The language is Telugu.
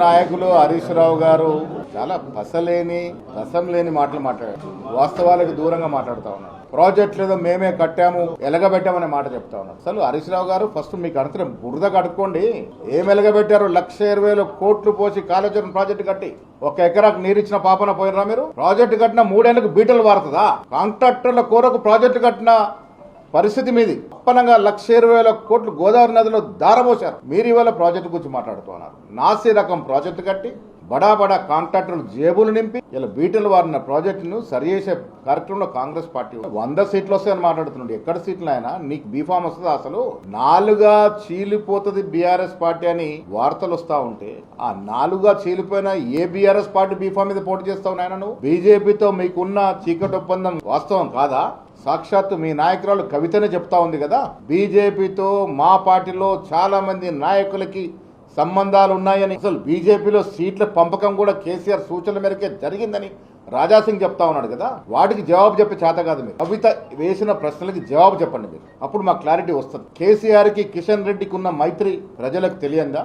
నాయకులు హరీష్ రావు గారు చాలా పసలేని రసం లేని మాటలు మాట్లాడారు. వాస్తవాలకు దూరంగా మాట్లాడుతా ఉన్నారు. ప్రాజెక్ట్ లేదో మేమే కట్టాము ఎలగబెట్టామనే మాట చెప్తా ఉన్నారు. అసలు హరీష్ రావు గారు ఫస్ట్ మీకు అడిగితే బురద కడుక్కోండి. ఏం ఎలగబెట్టారు? 1,20,000 కోట్లు పోసి కాళేశ్వరం ప్రాజెక్టు కట్టి 1 ఎకరాకు నీరిచ్చిన పాపన పోయినరా మీరు? ప్రాజెక్టు కట్టిన 3 ఏళ్లకు బీటలు వారుతుందా? కాంట్రాక్టర్ల కోరకు ప్రాజెక్టు కట్టిన పరిస్థితి మీది. అప్పనంగా 1,20,000 కోట్లు గోదావరి నదిలో దారబోశారు. మీరు ఇవాళ ప్రాజెక్టు గురించి మాట్లాడుతున్నారు. నాసి రకం ప్రాజెక్టు కట్టి బడా బడా కాంట్రాక్టర్లు జేబులు నింపి ఇలా బీటలు వారిన ప్రాజెక్టును సరిచేసే కార్యక్రమంలో కాంగ్రెస్ పార్టీ 100 సీట్లు వస్తాయని మాట్లాడుతున్నాడు. ఎక్కడ సీట్లు అయినా నీకు బీఫామ్ వస్తుందా? అసలు 4గా చీలిపోతుంది బీఆర్ఎస్ పార్టీ అని వార్తలు వస్తా ఉంటే ఆ 4గా చీలిపోయిన ఏ బీఆర్ఎస్ పార్టీ బీఫామ్ మీద పోటీ చేస్తావు నాయన? నువ్వు బీజేపీతో మీకున్న చీకటి ఒప్పందం వాస్తవం కాదా? సాక్షాత్తు మీ నాయకురాలు కవితనే చెప్తా ఉంది కదా, బీజేపీతో మా పార్టీలో చాలా మంది నాయకులకి సంబంధాలు ఉన్నాయని. అసలు బీజేపీలో సీట్ల పంపకం కూడా కేసీఆర్ సూచనల మేరకే జరిగిందని రాజాసింగ్ చెప్తా ఉన్నాడు కదా. వాటికి జవాబు చెప్పే చేత కాదు మీరు. కవిత వేసిన ప్రశ్నలకి జవాబు చెప్పండి మీరు. అప్పుడు మాకు క్లారిటీ వస్తుంది. కేసీఆర్ కి కిషన్ రెడ్డికి ఉన్న మైత్రి ప్రజలకు తెలియందా?